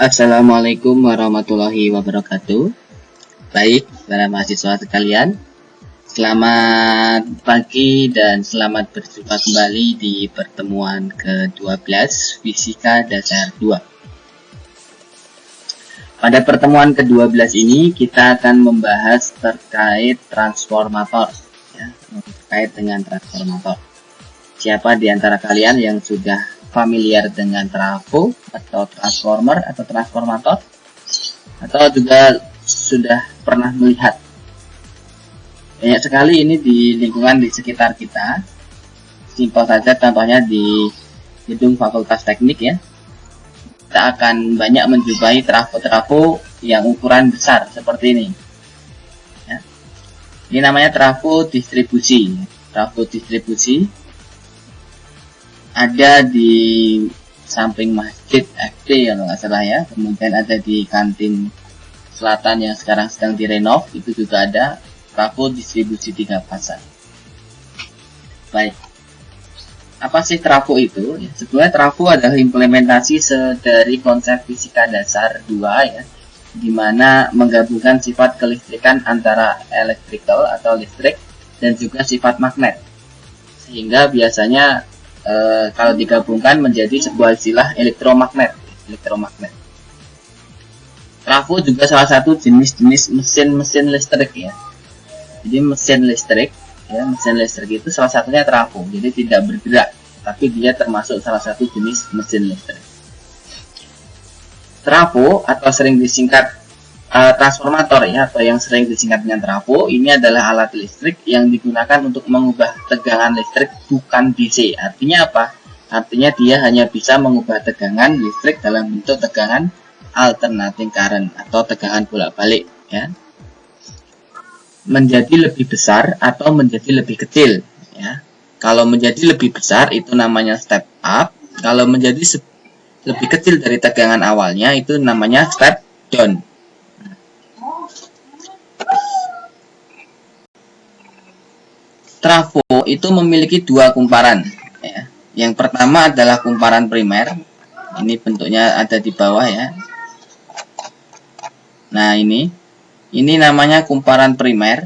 Assalamualaikum warahmatullahi wabarakatuh. Baik, para mahasiswa sekalian, selamat pagi dan selamat berjumpa kembali di pertemuan ke-12 Fisika Dasar 2. Pada pertemuan ke-12 ini kita akan membahas terkait transformator, ya, terkait dengan transformator. Siapa di antara kalian yang sudah familiar dengan trafo atau transformer atau transformator, atau juga sudah pernah melihat? Banyak sekali ini di lingkungan di sekitar kita. Simpel saja contohnya di gedung Fakultas Teknik, ya, kita akan banyak menjumpai trafo-trafo yang ukuran besar seperti ini, ya. Ini namanya trafo distribusi. Trafo distribusi ada di samping masjid FD kalau nggak salah, ya. Kemudian ada di kantin selatan yang sekarang sedang direnov, itu juga ada trafo distribusi 3 pasang. Baik, apa sih trafo itu? Ya, sebenarnya trafo adalah implementasi dari konsep fisika dasar 2, ya, dimana menggabungkan sifat kelistrikan antara electrical atau listrik dan juga sifat magnet, sehingga biasanya kalau digabungkan menjadi sebuah istilah elektromagnet. Trafo juga salah satu jenis-jenis mesin listrik, ya. Jadi mesin listrik itu salah satunya trafo. Jadi tidak bergerak, tapi dia termasuk salah satu jenis mesin listrik. Trafo atau sering disingkat transformator, ya, atau yang sering disingkat dengan trafo, ini adalah alat listrik yang digunakan untuk mengubah tegangan listrik bukan DC. Artinya apa? Artinya dia hanya bisa mengubah tegangan listrik dalam bentuk tegangan alternating current atau tegangan bolak-balik, ya, menjadi lebih besar atau menjadi lebih kecil, ya. Kalau menjadi lebih besar itu namanya step up. Kalau menjadi lebih kecil dari tegangan awalnya itu namanya step down. Trafo itu memiliki 2 kumparan, ya. Yang pertama adalah kumparan primer. Ini bentuknya ada di bawah, ya. Nah, ini namanya kumparan primer,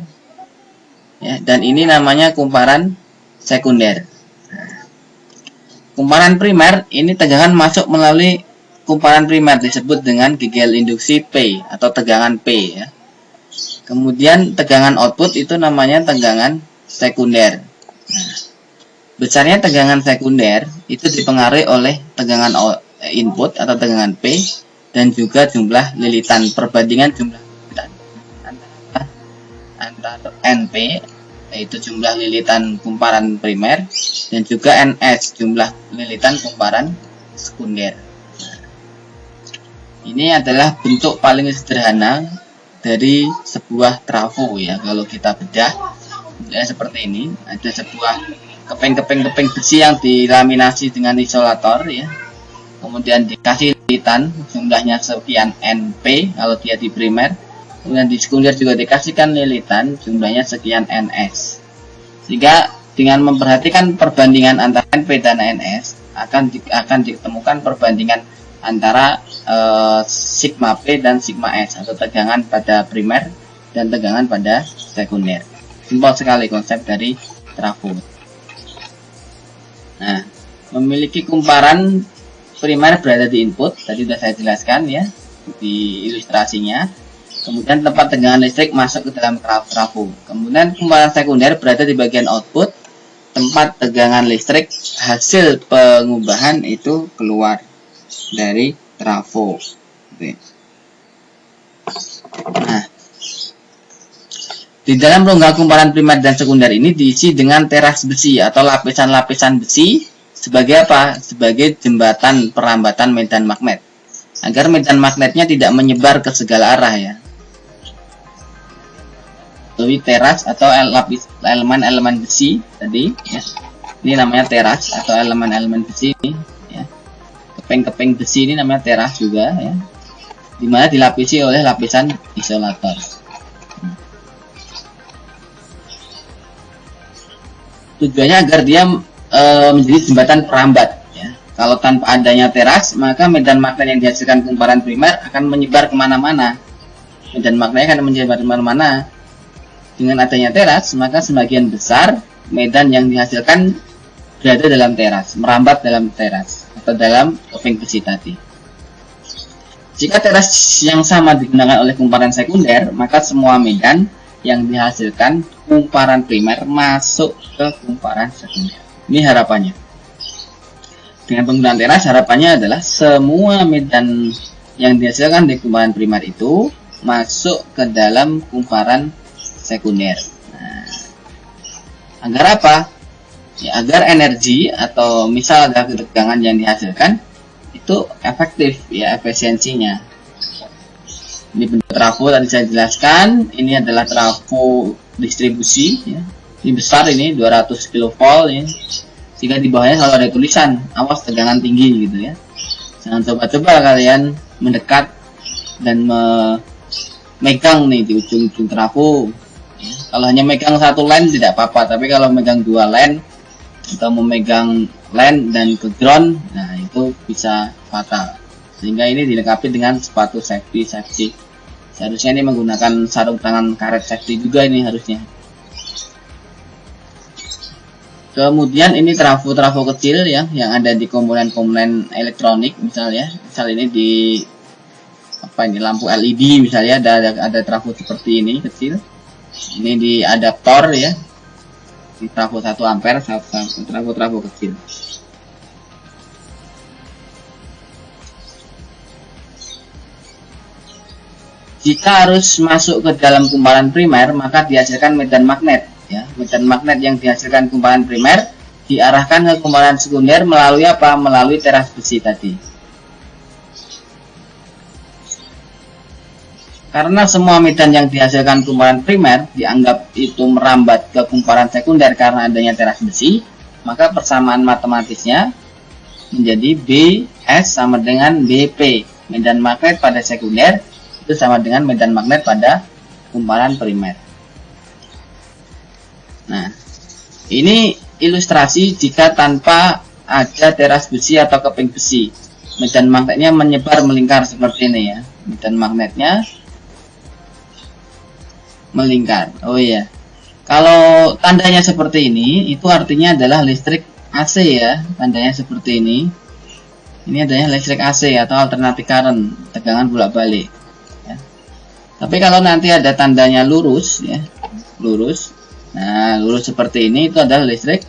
ya, dan ini namanya kumparan sekunder. Kumparan primer ini tegangan masuk melalui kumparan primer disebut dengan gigel induksi P atau tegangan P, ya. Kemudian tegangan output itu namanya tegangan sekunder. Nah, besarnya tegangan sekunder itu dipengaruhi oleh tegangan input atau tegangan P dan juga jumlah lilitan, perbandingan jumlah lilitan antara NP, yaitu jumlah lilitan kumparan primer, dan juga NS, jumlah lilitan kumparan sekunder. Nah, ini adalah bentuk paling sederhana dari sebuah trafo, ya. Kalau kita bedah, ya, seperti ini. Ada sebuah keping besi yang dilaminasi dengan isolator, ya. Kemudian dikasih lilitan jumlahnya sekian NP kalau dia di primer. Kemudian di sekunder juga dikasihkan lilitan jumlahnya sekian NS. Sehingga dengan memperhatikan perbandingan antara NP dan NS akan ditemukan perbandingan antara sigma P dan sigma S atau tegangan pada primer dan tegangan pada sekunder. Simpel sekali konsep dari trafo. Nah, memiliki kumparan primer berada di input, tadi sudah saya jelaskan, ya, di ilustrasinya. Kemudian tempat tegangan listrik masuk ke dalam trafo. Kemudian kumparan sekunder berada di bagian output, tempat tegangan listrik hasil pengubahan itu keluar dari trafo. Nah, di dalam rongga kumparan primer dan sekunder ini diisi dengan teras besi atau lapisan-lapisan besi sebagai apa? Sebagai jembatan perlambatan medan magnet, agar medan magnetnya tidak menyebar ke segala arah, ya. Melalui teras atau elemen-elemen besi tadi, ya. Ini namanya teras atau elemen-elemen besi, ya. Keping-keping besi ini namanya teras juga, ya, dimana dilapisi oleh lapisan isolator. Tujuannya agar dia menjadi jembatan perambat, ya. Kalau tanpa adanya teras, maka medan magnet yang dihasilkan kumparan primer akan menyebar kemana-mana. Medan magnet akan menyebar kemana-mana. Dengan adanya teras, maka sebagian besar medan yang dihasilkan berada dalam teras, merambat dalam teras, atau dalam keping besi tadi. Jika teras yang sama digunakan oleh kumparan sekunder, maka semua medan yang dihasilkan kumparan primer masuk ke kumparan sekunder. Ini harapannya. Dengan penggunaan teras, harapannya adalah semua medan yang dihasilkan di kumparan primer itu masuk ke dalam kumparan sekunder. Nah, agar apa? Ya, agar energi atau misal ada ketegangan yang dihasilkan itu efektif, ya, efisiensinya. Ini bentuk trafo tadi saya jelaskan. Ini adalah trafo distribusi, ya. Ini besar, ini 200 kV, ya. Jika di bawahnya selalu ada tulisan awas tegangan tinggi gitu, ya. Jangan coba-coba kalian mendekat dan megang nih di ujung-ujung trafo. Ya. Kalau hanya megang satu line tidak apa-apa, tapi kalau megang dua line atau memegang line dan ke ground, nah itu bisa fatal. Sehingga ini dilengkapi dengan sepatu safety. Seharusnya ini menggunakan sarung tangan karet safety juga ini harusnya. Kemudian ini trafo-trafo kecil ya yang ada di komponen-komponen elektronik misalnya. Misal ini di lampu LED misalnya ada trafo seperti ini kecil. Ini di adaptor ya. Di trafo 1 ampere, trafo kecil. Jika harus masuk ke dalam kumparan primer, maka dihasilkan medan magnet. Ya, medan magnet yang dihasilkan kumparan primer diarahkan ke kumparan sekunder melalui apa? Melalui teras besi tadi. Karena semua medan yang dihasilkan kumparan primer dianggap itu merambat ke kumparan sekunder karena adanya teras besi, maka persamaan matematisnya menjadi BS sama dengan BP. Medan magnet pada sekunder itu sama dengan medan magnet pada kumparan primer. Nah, ini ilustrasi jika tanpa ada teras besi atau keping besi. Medan magnetnya menyebar melingkar seperti ini ya. Medan magnetnya melingkar. Oh iya. Kalau tandanya seperti ini, itu artinya adalah listrik AC ya. Tandanya seperti ini. Ini adanya listrik AC atau alternating current, tegangan bolak-balik. Ya. Tapi kalau nanti ada tandanya lurus ya, lurus. Nah, lurus seperti ini itu adalah listrik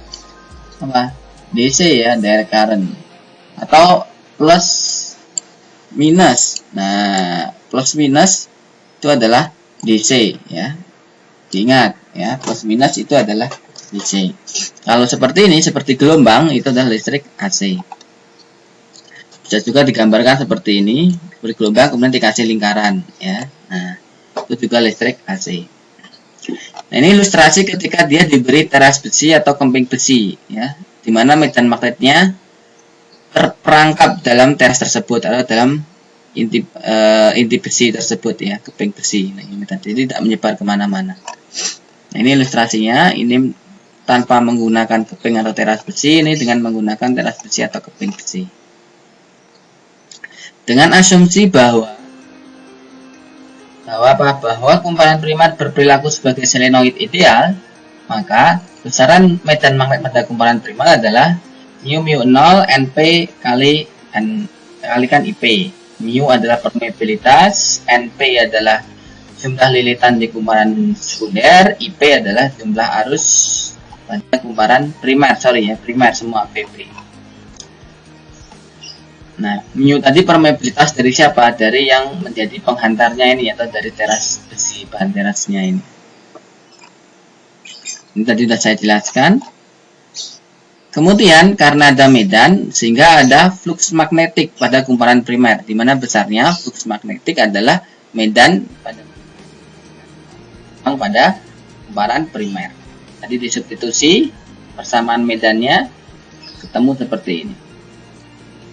apa? DC ya, direct current. Atau plus minus. Nah, plus minus itu adalah DC ya. Diingat ya, plus minus itu adalah DC. Kalau seperti ini, seperti gelombang, itu adalah listrik AC. Bisa juga digambarkan seperti ini, seperti gelombang kemudian dikasih lingkaran ya. Nah, itu juga listrik AC. Nah, ini ilustrasi ketika dia diberi teras besi atau kemping besi ya, di mana medan magnetnya terperangkap dalam teras tersebut atau dalam inti besi tersebut ya, keping besi. Nah, ini tadi tidak menyebar kemana-mana. Nah, ini ilustrasinya. Ini tanpa menggunakan keping atau teras besi, ini dengan menggunakan teras besi atau keping besi. Dengan asumsi bahwa kumparan primer berperilaku sebagai solenoid ideal, maka besaran medan magnet pada kumparan primer adalah mu 0 NP kalikan IP. Mu adalah permeabilitas, NP adalah jumlah lilitan di kumparan sekunder, IP adalah jumlah arus pada kumparan primer, primer semua PP. Nah, mu tadi permeabilitas dari siapa? Dari yang menjadi penghantarnya ini atau dari teras besi, bahan terasnya ini. Ini tadi sudah saya jelaskan. Kemudian karena ada medan sehingga ada flux magnetik pada kumparan primer, di mana besarnya flux magnetik adalah medan pada kumparan primer. Tadi disubstitusi persamaan medannya ketemu seperti ini.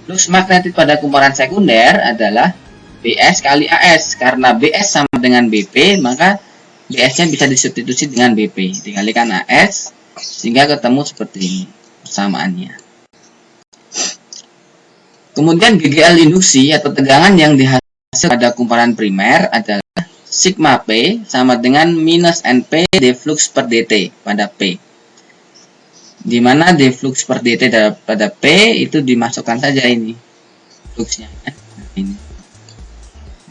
Flux magnetik pada kumparan sekunder adalah BS kali AS. Karena BS sama dengan BP, maka BS-nya bisa disubstitusi dengan BP. Dikalikan AS sehingga ketemu seperti ini persamaannya. Kemudian GGL induksi atau tegangan yang dihasilkan pada kumparan primer adalah sigma P sama dengan minus NP d flux per dt pada P. Di mana d flux per dt pada P itu dimasukkan saja ini fluxnya. Ini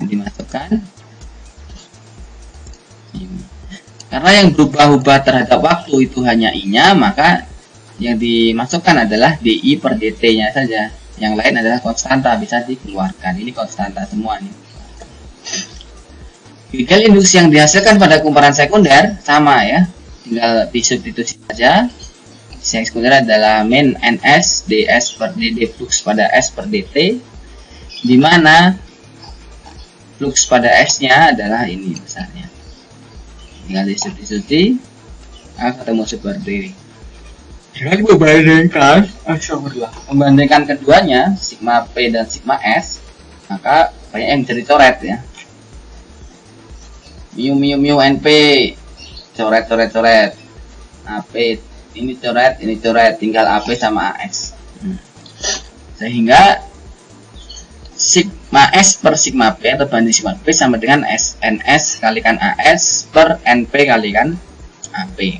dimasukkan. Ini. Karena yang berubah-ubah terhadap waktu itu hanya I-nya, maka yang dimasukkan adalah DI per dt-nya saja. Yang lain adalah konstanta, bisa dikeluarkan. Ini konstanta semua nih. GGL induksi yang dihasilkan pada kumparan sekunder sama ya, tinggal disubstitusi saja. Yang sekunder adalah min ns ds per dd flux pada s per dt, di mana flux pada s-nya adalah ini besarnya. Tinggal disubstitusi, ketemu seperti ini. Dengan membandingkan keduanya, sigma P dan sigma S, maka banyak yang jadi coret ya. Mu NP coret. AP ini coret, tinggal AP sama AS. Sehingga sigma S per sigma P atau banding sigma P sama dengan NS kalikan AS per NP kalikan AP.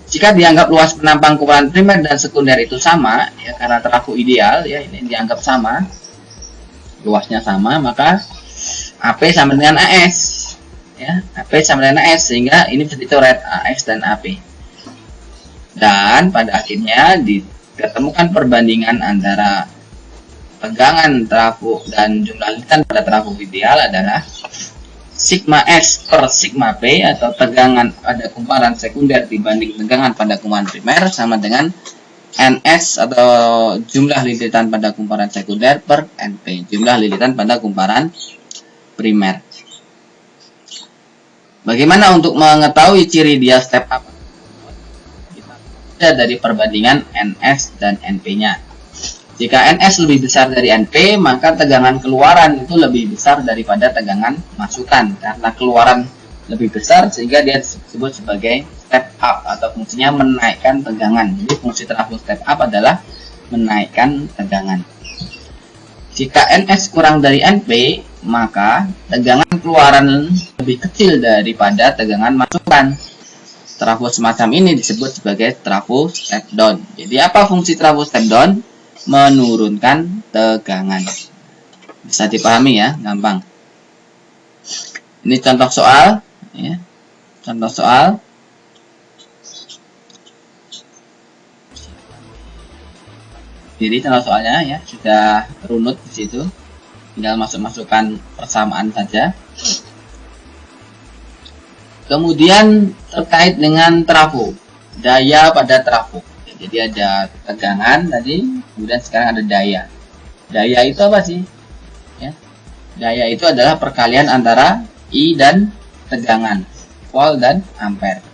Jika dianggap luas penampang kumparan primer dan sekunder itu sama, ya karena trafo ideal, ya ini dianggap sama, luasnya sama, maka AP sama dengan AS, ya AP sama dengan AS, sehingga ini bisa dicoret AS dan AP. Dan pada akhirnya ditemukan perbandingan antara tegangan trafo dan jumlah lilitan pada trafo ideal adalah sigma S per sigma P atau tegangan pada kumparan sekunder dibanding tegangan pada kumparan primer sama dengan NS atau jumlah lilitan pada kumparan sekunder per NP, jumlah lilitan pada kumparan primer. Bagaimana untuk mengetahui ciri dia step up? Kita dari perbandingan NS dan NP-nya. Jika NS lebih besar dari NP, maka tegangan keluaran itu lebih besar daripada tegangan masukan. Karena keluaran lebih besar, sehingga dia disebut sebagai step up atau fungsinya menaikkan tegangan. Jadi fungsi trafo step up adalah menaikkan tegangan. Jika NS kurang dari NP, maka tegangan keluaran lebih kecil daripada tegangan masukan. Trafo semacam ini disebut sebagai trafo step down. Jadi apa fungsi trafo step down? Menurunkan tegangan. Bisa dipahami ya, gampang. Ini contoh soal ya. Contoh soal. Jadi contoh soalnya ya sudah runut di situ. Tinggal masukkan persamaan saja. Kemudian terkait dengan trafo, daya pada trafo. Jadi ada tegangan tadi, kemudian sekarang ada daya. Daya itu apa sih? Ya. Daya itu adalah perkalian antara I dan tegangan, volt dan ampere.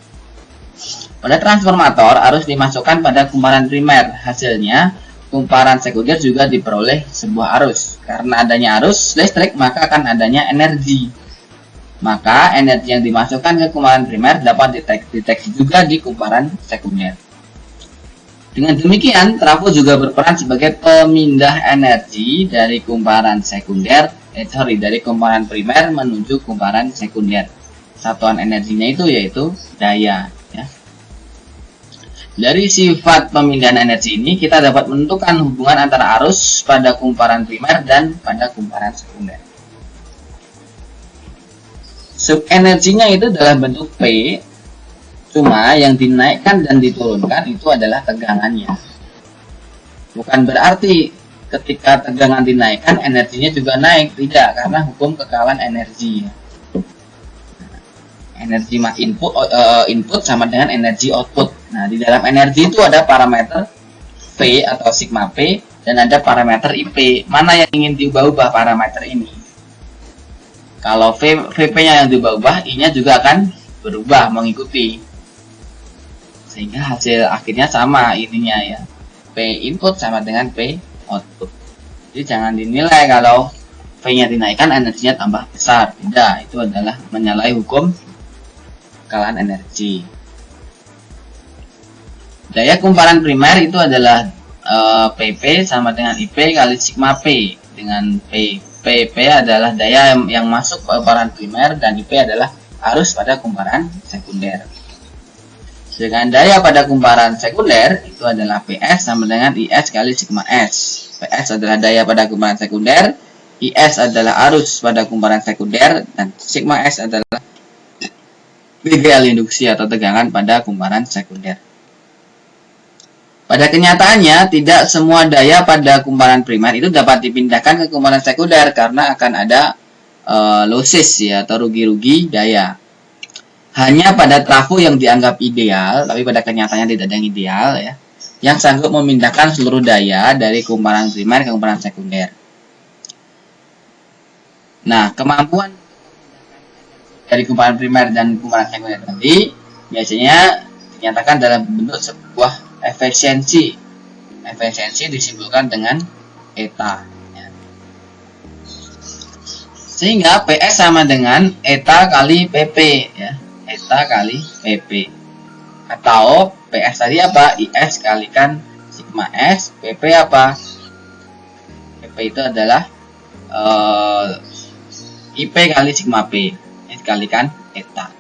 Pada transformator arus dimasukkan pada kumparan primer. Hasilnya kumparan sekunder juga diperoleh sebuah arus. Karena adanya arus listrik, maka akan adanya energi. Maka energi yang dimasukkan ke kumparan primer dapat dideteksi juga di kumparan sekunder. Dengan demikian, trafo juga berperan sebagai pemindah energi dari kumparan sekunder, dari kumparan primer menuju kumparan sekunder. Satuan energinya itu yaitu daya. Ya. Dari sifat pemindahan energi ini, kita dapat menentukan hubungan antara arus pada kumparan primer dan pada kumparan sekunder. Subenerginya itu dalam bentuk P. Cuma yang dinaikkan dan diturunkan itu adalah tegangannya. Bukan berarti ketika tegangan dinaikkan energinya juga naik. Tidak, karena hukum kekalan energi. Energi input sama dengan energi output. Nah, di dalam energi itu ada parameter V atau sigma P dan ada parameter IP. Mana yang ingin diubah-ubah parameter ini? Kalau VP-nya yang diubah-ubah, I-nya juga akan berubah mengikuti. Sehingga hasil akhirnya sama ininya ya. P input sama dengan P output. Jadi jangan dinilai kalau V-nya dinaikkan energinya tambah besar. Tidak, itu adalah menyalahi hukum kekalan energi. Daya kumparan primer itu adalah PP sama dengan IP kali sigma P, dengan PP adalah daya yang masuk ke kumparan primer dan IP adalah arus pada kumparan sekunder. Sedangkan daya pada kumparan sekunder itu adalah PS sama dengan IS kali sigma S. PS adalah daya pada kumparan sekunder, IS adalah arus pada kumparan sekunder, dan sigma S adalah BGL induksi atau tegangan pada kumparan sekunder. Pada kenyataannya, tidak semua daya pada kumparan primer itu dapat dipindahkan ke kumparan sekunder karena akan ada losses ya, atau rugi-rugi daya. Hanya pada trafo yang dianggap ideal, tapi pada kenyataannya tidak ada yang ideal ya, yang sanggup memindahkan seluruh daya dari kumparan primer ke kumparan sekunder. Nah, kemampuan dari kumparan primer dan kumparan sekunder tadi biasanya dinyatakan dalam bentuk sebuah efisiensi. Efisiensi disimbolkan dengan eta. Ya. Sehingga PS sama dengan eta kali PP ya. Eta kali PP. Atau PS tadi apa? IS kalikan sigma S. PP apa? PP itu adalah IP kali sigma P. Dikalikan eta.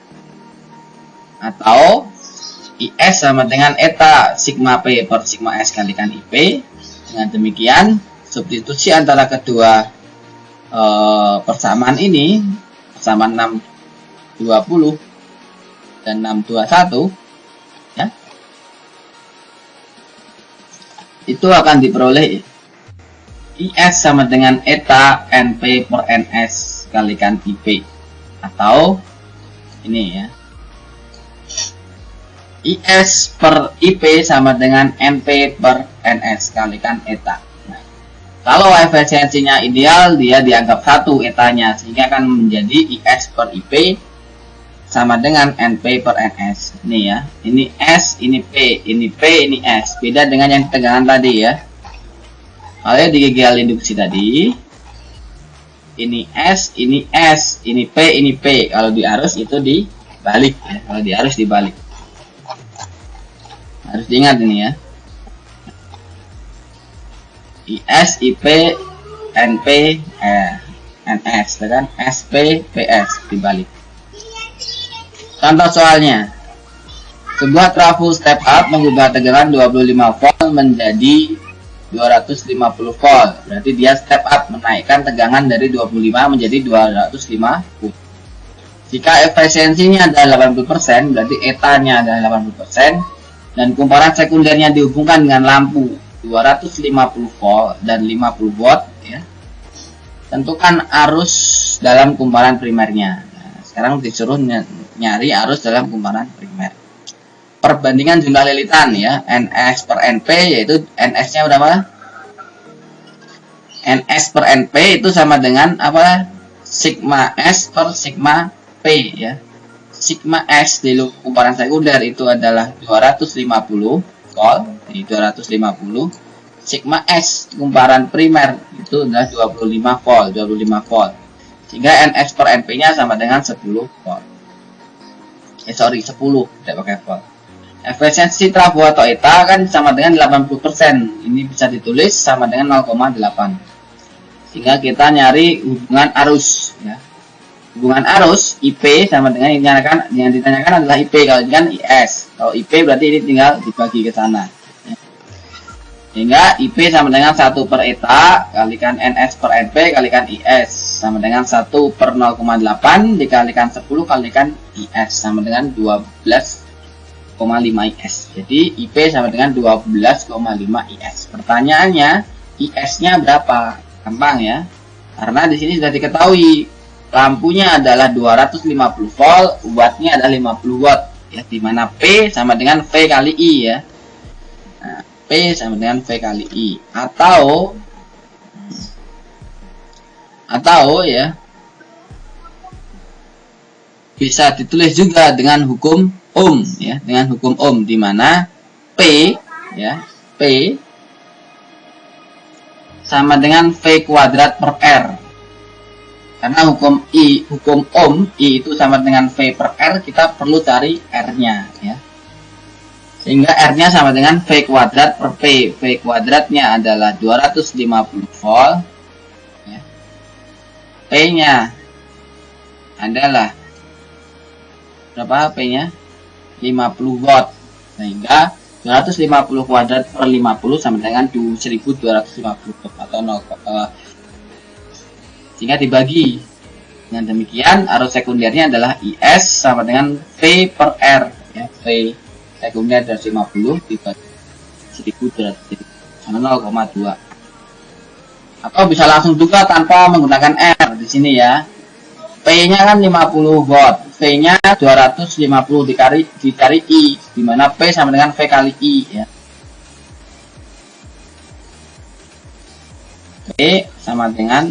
Atau IS sama dengan eta sigma P per sigma S kalikan IP. Dengan demikian, substitusi antara kedua persamaan ini, persamaan 620 dan 621 ya, itu akan diperoleh IS sama dengan eta NP per NS kalikan IP, atau ini ya, IS per IP sama dengan NP per NS kalikan eta. Nah, kalau efisiensinya ideal, dia dianggap 1 etanya, sehingga akan menjadi IS per IP sama dengan NP per NS. Ini ya, ini S, ini P, ini P, ini S. Beda dengan yang tegangan tadi ya. Kalau di GGL induksi tadi, ini S, ini S, ini P, ini P. Kalau di arus itu dibalik ya. Kalau di arus dibalik. Harus diingat ini ya. IS, IP, NP, NS, kan? SP, PS dibalik. Contoh soalnya, sebuah trafo step up mengubah tegangan 25 volt menjadi 250 volt. Berarti dia step up, menaikkan tegangan dari 25 menjadi 205 volt. Jika efisiensinya adalah 80%, berarti etanya adalah 80%, dan kumparan sekundernya dihubungkan dengan lampu 250 volt dan 50 watt ya. Tentukan arus dalam kumparan primernya. Nah, sekarang disuruh nyari arus dalam kumparan primer. Perbandingan jumlah lilitan ya, NS per NP, yaitu NS-nya berapa? NS per NP itu sama dengan apa? Sigma S per sigma P ya. Sigma S di kumparan sekunder itu adalah 250 volt, jadi 250. Sigma S kumparan primer itu adalah 25 volt, 25 volt. Sehingga NS per NP-nya sama dengan 10 volt. 10, tidak pakai volt. Efisiensi trafo atau eta kan sama dengan 80%. Ini bisa ditulis sama dengan 0,8. Sehingga kita nyari hubungan arus ya. Hubungan arus IP sama dengan yang ditanyakan adalah IP, kalau ini kan IS. Kalau IP berarti ini tinggal dibagi ke sana. Sehingga IP sama dengan 1 per eta kalikan NS per NP kalikan IS sama dengan 1 per 0,8 dikalikan 10 kalikan IS sama dengan 12,5 IS. Jadi IP sama dengan 12,5 IS. Pertanyaannya, IS-nya berapa? Gampang ya. Karena di sini sudah diketahui lampunya adalah 250 volt, wattnya adalah 50 watt ya, di mana P sama dengan V kali I ya. Nah, P sama dengan V kali I, atau ya bisa ditulis juga dengan hukum Ohm ya, dengan hukum Ohm di mana P ya, P sama dengan V kuadrat per R. Karena hukum Ohm, I itu sama dengan V per R, kita perlu cari R-nya ya. Sehingga R-nya sama dengan V kuadrat per P. V kuadratnya adalah 250 volt. Ya. P-nya adalah berapa P-nya? 50 watt. Sehingga 250 kuadrat per 50 sama dengan 1250 watt atau 0. Sehingga dibagi. Dengan demikian arus sekundernya adalah IS sama dengan V per R. Ya, V sekunder dari 50 dibagi 1200 sama 0,2. Atau bisa langsung juga tanpa menggunakan R di sini ya. P-nya kan 50 watt, V-nya 250 dikali I, di mana P sama dengan V kali I ya. P sama dengan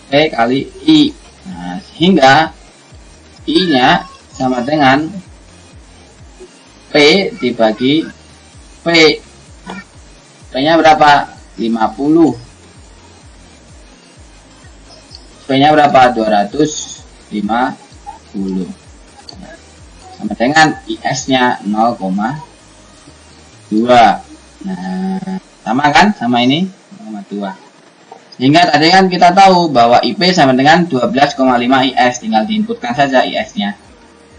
V kali I. Nah, sehingga I-nya sama dengan P dibagi P. P-nya berapa? 50. P-nya berapa? 250. Sama dengan IS-nya 0,2. Nah, sama kan? Sama ini 0,2. Sehingga tadi kan kita tahu bahwa IP sama dengan 12,5 IS. Tinggal diinputkan saja IS-nya.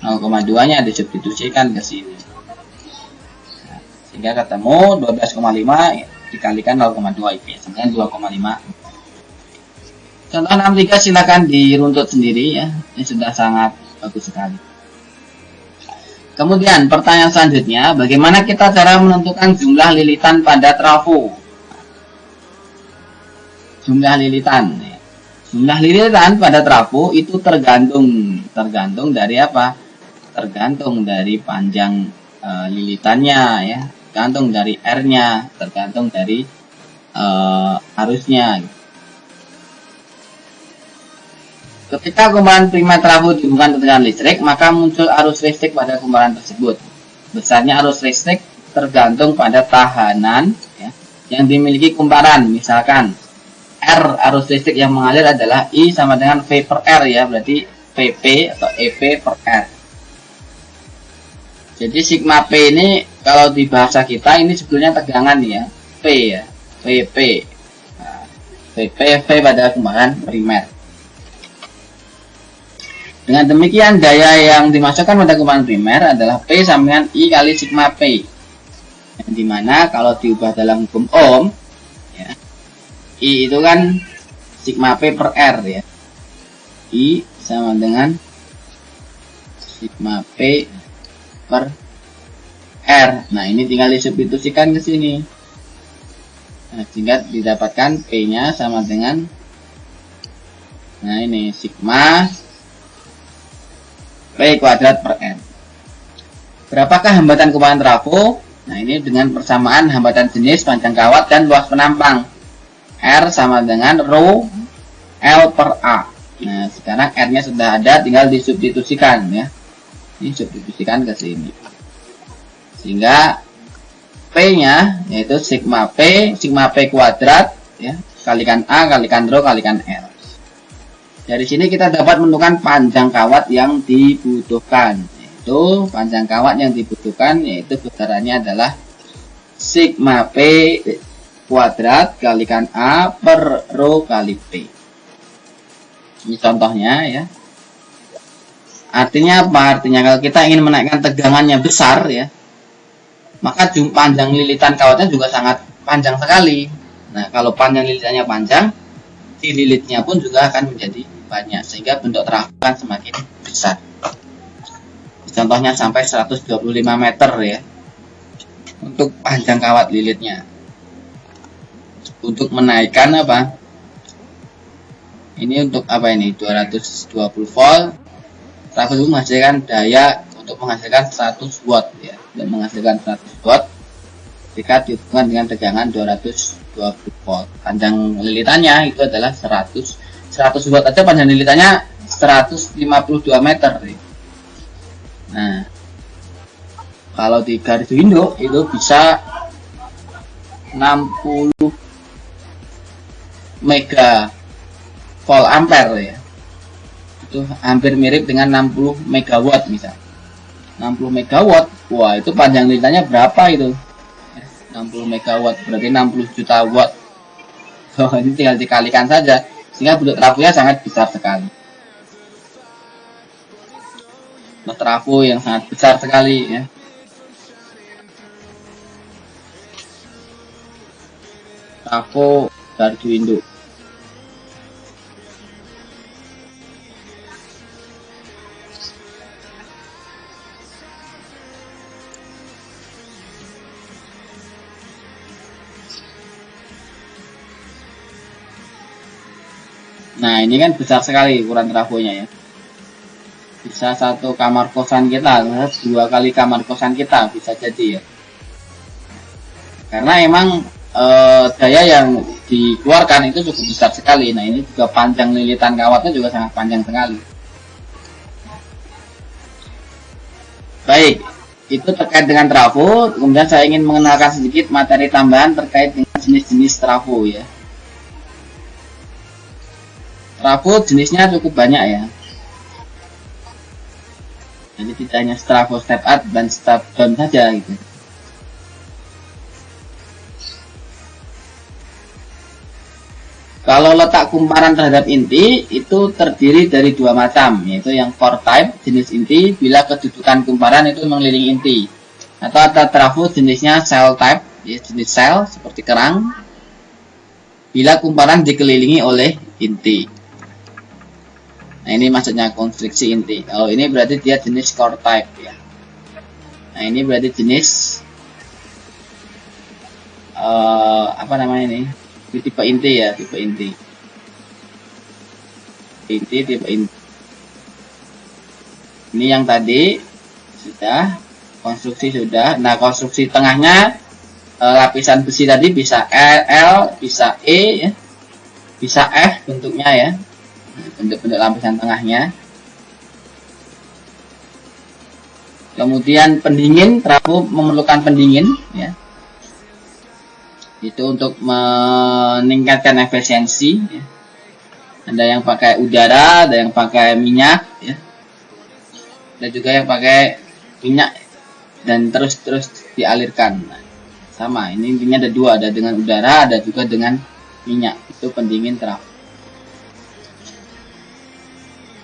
0,2-nya disubstitusikan ke sini. Sehingga ketemu 12,5 dikalikan 0,2 IP sama dengan 2,5. Contoh 63 silakan diruntut sendiri ya. Ini sudah sangat bagus sekali. Kemudian pertanyaan selanjutnya, bagaimana kita cara menentukan jumlah lilitan pada trafo? Jumlah lilitan. Jumlah lilitan pada trafo itu tergantung dari apa? Tergantung dari panjang lilitannya ya. Tergantung dari R-nya, tergantung dari arusnya. Ketika kumparan primer trafo dihubungkan ke tegangan listrik, maka muncul arus listrik pada kumparan tersebut. Besarnya arus listrik tergantung pada tahanan ya, yang dimiliki kumparan. Misalkan R arus listrik yang mengalir adalah I sama dengan V per R ya, berarti PP atau EP per R. Jadi sigma P ini kalau di bahasa kita ini sebetulnya tegangan ya, P ya, VP. Nah, VP V pada kumparan primer. Dengan demikian daya yang dimasukkan pada kumparan primer adalah P sama dengan I kali sigma P. Yang dimana kalau diubah dalam hukum Ohm ya, I itu kan sigma P per R ya. I sama dengan sigma P per R. Nah, ini tinggal disubstitusikan ke sini. Nah, sehingga didapatkan P-nya sama dengan, nah ini sigma P kuadrat per R. Berapakah hambatan kumparan trafo? Nah, ini dengan persamaan hambatan jenis, panjang kawat, dan luas penampang. R sama dengan rho L per A. Nah, sekarang R-nya sudah ada, tinggal disubstitusikan ya. Ini substitusikan ke sini. Sehingga P-nya yaitu sigma P kuadrat ya, kalikan A kalikan rho kalikan L. Dari sini kita dapat menentukan panjang kawat yang dibutuhkan. Yaitu panjang kawat yang dibutuhkan yaitu besarannya adalah sigma P kuadrat kalikan A per rho kali P. Ini contohnya ya. Artinya apa? Artinya kalau kita ingin menaikkan tegangannya besar ya, maka panjang lilitan kawatnya juga sangat panjang sekali. Nah, kalau panjang lilitannya panjang, si lilitnya pun juga akan menjadi banyak, sehingga bentuk trafo akan semakin besar. Contohnya sampai 125 meter ya, untuk panjang kawat lilitnya. Untuk menaikkan apa? Ini untuk apa ini? 220 volt. Trafo itu menghasilkan daya untuk menghasilkan 100 watt ya, dan menghasilkan 100 watt jika dihubungkan dengan tegangan 220 volt. Panjang lilitannya itu adalah 100 watt aja, panjang lilitannya 152 meter. Nah, kalau di garis window itu bisa 60 mega volt ampere ya. Itu hampir mirip dengan 60 megawatt misal. 60 megawatt Wah, itu panjang lilitannya berapa itu? 60 megawatt, berarti 60 juta watt. Oh, ini tinggal dikalikan saja, sehingga bentuk trafonya sangat besar sekali. Trafo yang sangat besar sekali ya. Trafo gardu induk. Nah, ini kan besar sekali ukuran trafonya ya. Bisa satu kamar kosan kita, 2 kali kamar kosan kita bisa jadi ya. Karena emang daya yang dikeluarkan itu cukup besar sekali. Nah, ini juga panjang lilitan kawatnya juga sangat panjang sekali. Baik, itu terkait dengan trafo. Kemudian saya ingin mengenalkan sedikit materi tambahan terkait dengan jenis-jenis trafo ya. Trafo jenisnya cukup banyak ya. Jadi tidak hanya trafo step up dan step down saja gitu. Kalau letak kumparan terhadap inti itu terdiri dari 2 macam, yaitu yang core type jenis inti bila kedudukan kumparan itu mengelilingi inti, atau ada trafo jenisnya cell type, ya, jenis sel seperti kerang bila kumparan dikelilingi oleh inti. Nah, ini maksudnya konstruksi inti. Kalau ini berarti dia jenis core type ya. Nah, ini berarti jenis apa namanya ini? Tipe inti ya, tipe inti. Tipe inti. Ini yang tadi sudah, konstruksi sudah. Nah, konstruksi tengahnya lapisan besi tadi bisa L, bisa E ya. Bisa F bentuknya ya. Bentuk-bentuk lapisan tengahnya. Kemudian pendingin, trafo memerlukan pendingin ya. Itu untuk meningkatkan efisiensi ya. Ada yang pakai udara, ada yang pakai minyak ya. Ada juga yang pakai minyak dan terus dialirkan. Nah, sama, ini intinya ada 2, ada dengan udara, ada juga dengan minyak. Itu pendingin trafo.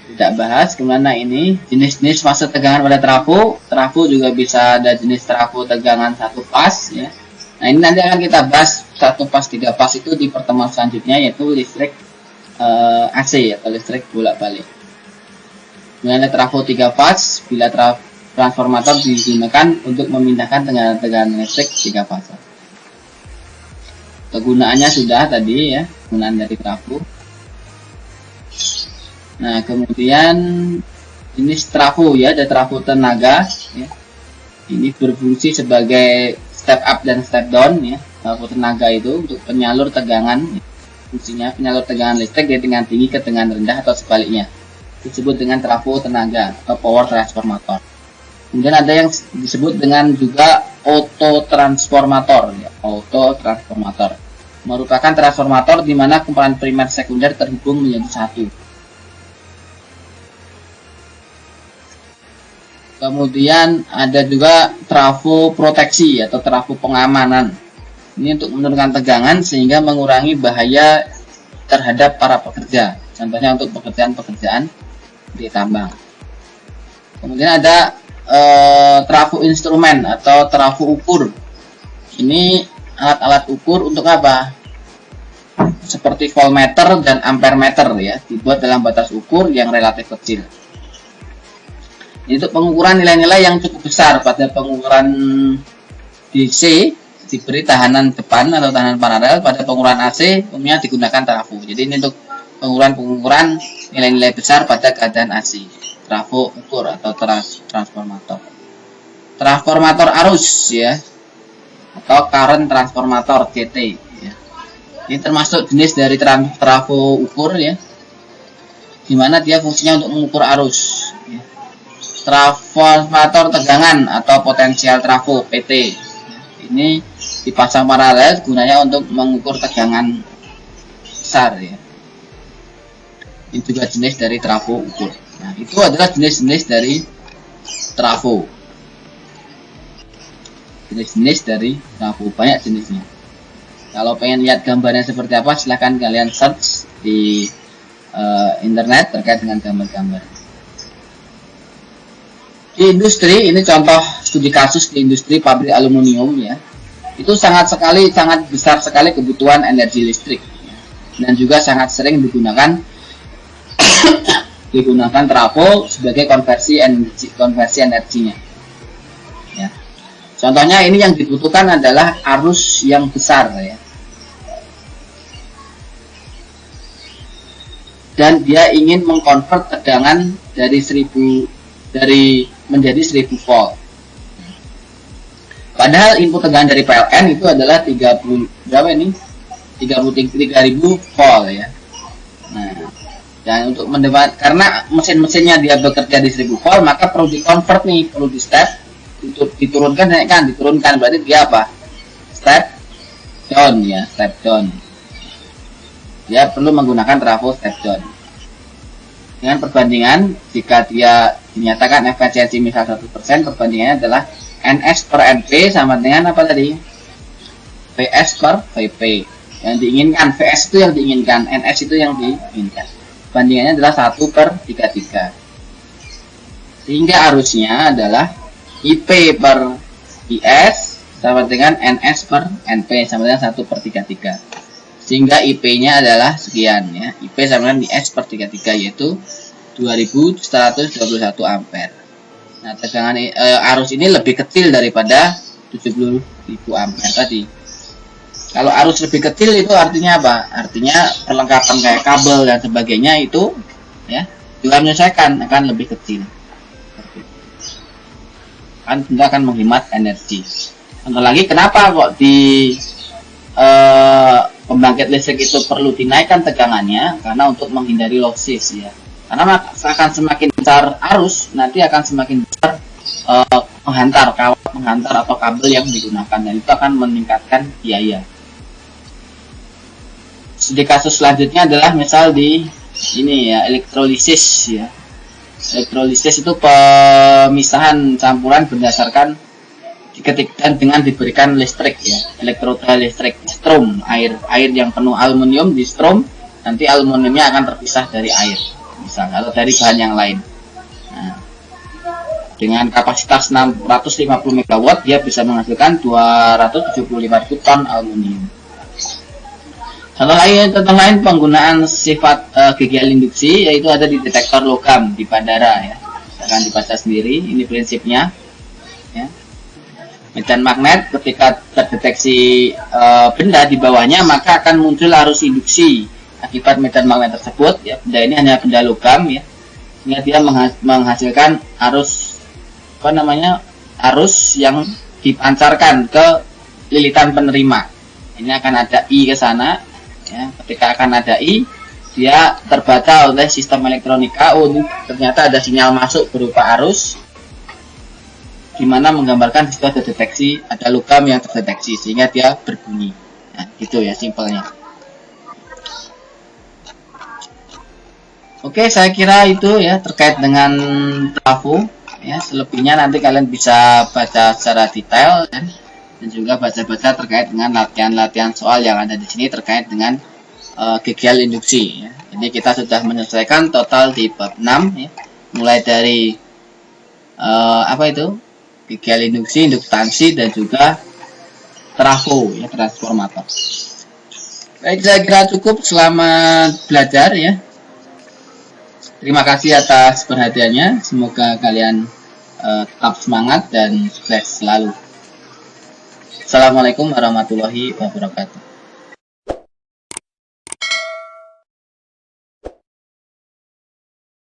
Tidak bahas kemana ini jenis-jenis fase tegangan pada trafo. Trafo juga bisa ada jenis trafo tegangan 1 fas ya. Nah, ini nanti akan kita bahas 1 fas 3 fas itu di pertemuan selanjutnya, yaitu listrik AC atau listrik bolak-balik. Kemudian trafo 3 fas bila transformator digunakan untuk memindahkan tegangan listrik 3 fase. Kegunaannya sudah tadi ya, penggunaan dari trafo. Nah, kemudian jenis trafo ya, ada trafo tenaga ya. Ini berfungsi sebagai step up dan step down ya. Trafo tenaga itu untuk penyalur tegangan ya. Fungsinya penyalur tegangan listrik dari tegangan tinggi ke tegangan rendah atau sebaliknya. Disebut dengan trafo tenaga atau power transformator. Kemudian ada yang disebut dengan juga auto transformator ya. Auto transformator merupakan transformator di mana kumparan primer sekunder terhubung menjadi satu. Kemudian ada juga trafo proteksi atau trafo pengamanan. Ini untuk menurunkan tegangan sehingga mengurangi bahaya terhadap para pekerja. Contohnya untuk pekerjaan-pekerjaan di tambang. Kemudian ada trafo instrumen atau trafo ukur. Ini alat-alat ukur untuk apa? Seperti voltmeter dan ampermeter ya, dibuat dalam batas ukur yang relatif kecil. Untuk pengukuran nilai-nilai yang cukup besar pada pengukuran DC diberi tahanan depan atau tahanan paralel, pada pengukuran AC umumnya digunakan trafo. Jadi ini untuk pengukuran nilai-nilai besar pada keadaan AC. Trafo ukur atau transformator. Transformator arus ya, atau current transformator CT ya. Ini termasuk jenis dari trafo ukur ya, dimana dia fungsinya untuk mengukur arus ya. Transformator tegangan atau potensial trafo PT. Ini dipasang paralel gunanya untuk mengukur tegangan besar ya. Ini juga jenis dari trafo ukur. Nah, itu adalah jenis-jenis dari trafo. jenis-jenis dari trafo, banyak jenisnya. Kalau pengen lihat gambarnya seperti apa, silahkan kalian search di internet terkait dengan gambar-gambar. Di industri, ini contoh studi kasus di industri pabrik aluminium ya. Itu sangat besar sekali kebutuhan energi listrik ya. Dan juga sangat sering digunakan trafo sebagai konversi energinya. Ya. Contohnya ini yang dibutuhkan adalah arus yang besar ya. Dan dia ingin mengkonvert tegangan menjadi 1000 volt. Padahal input tegangan dari PLN itu adalah 30.000 volt ya. Nah, dan untuk karena mesin-mesinnya dia bekerja di 1000 volt, maka perlu di-convert nih, perlu di step, diturunkan berarti dia apa? Step down ya, step down. Dia perlu menggunakan trafo step down. Dengan perbandingan, jika dia dinyatakan efisiensi misal 1%, perbandingannya adalah NS per NP sama dengan apa tadi? VS per VP. Yang diinginkan, VS itu yang diinginkan, NS itu yang diinginkan. Perbandingannya adalah 1/33. Sehingga arusnya adalah IP per IS sama dengan NS per NP sama dengan 1/33. Sehingga IP-nya adalah sekian ya. IP sama dengan IS per 33 yaitu 2121 ampere. Nah, tegangan arus ini lebih kecil daripada 70.000 ampere tadi. Kalau arus lebih kecil itu artinya apa? Artinya perlengkapan kayak kabel dan sebagainya itu ya juga menyesuaikan akan lebih kecil. Kan tentu akan menghemat energi. Contoh lagi, kenapa kok di pembangkit listrik itu perlu dinaikkan tegangannya? Karena untuk menghindari losses ya. Karena akan semakin besar arus, nanti akan semakin besar menghantar atau kabel yang digunakan, dan itu akan meningkatkan biaya. Studi kasus selanjutnya adalah misal di ini ya, elektrolisis ya. Elektrolisis itu pemisahan campuran berdasarkan diketikkan dengan diberikan listrik ya, elektroda listrik, strom, air yang penuh aluminium di strom, nanti aluminiumnya akan terpisah dari air misalnya atau dari bahan yang lain. Nah, dengan kapasitas 650 MW dia bisa menghasilkan 275.000 ton aluminium. Contoh lain penggunaan sifat GGL induksi yaitu ada di detektor logam di bandara ya. Akan dibaca sendiri, ini prinsipnya ya. Medan magnet ketika terdeteksi benda di bawahnya, maka akan muncul arus induksi akibat medan magnet tersebut ya. Benda ini hanya benda logam ya, sehingga dia menghasilkan arus yang dipancarkan ke lilitan penerima. Ini akan ada I ke sana ya. Ketika akan ada I, dia terbaca oleh sistem elektronika. Oh, ternyata ada sinyal masuk berupa arus, di mana menggambarkan disitu ada deteksi, ada logam yang terdeteksi sehingga dia berbunyi. Nah, gitu ya simpelnya. Oke, saya kira itu ya terkait dengan trafo ya. Selebihnya nanti kalian bisa baca secara detail dan juga baca-baca terkait dengan latihan-latihan soal yang ada di sini terkait dengan GGL induksi ya. Jadi kita sudah menyelesaikan total di bab 6 ya. Mulai dari GGL induksi, induktansi, dan juga trafo ya, transformator. Baik, saya kira cukup. Selamat belajar ya. Terima kasih atas perhatiannya. Semoga kalian tetap semangat dan sukses selalu. Assalamualaikum warahmatullahi wabarakatuh.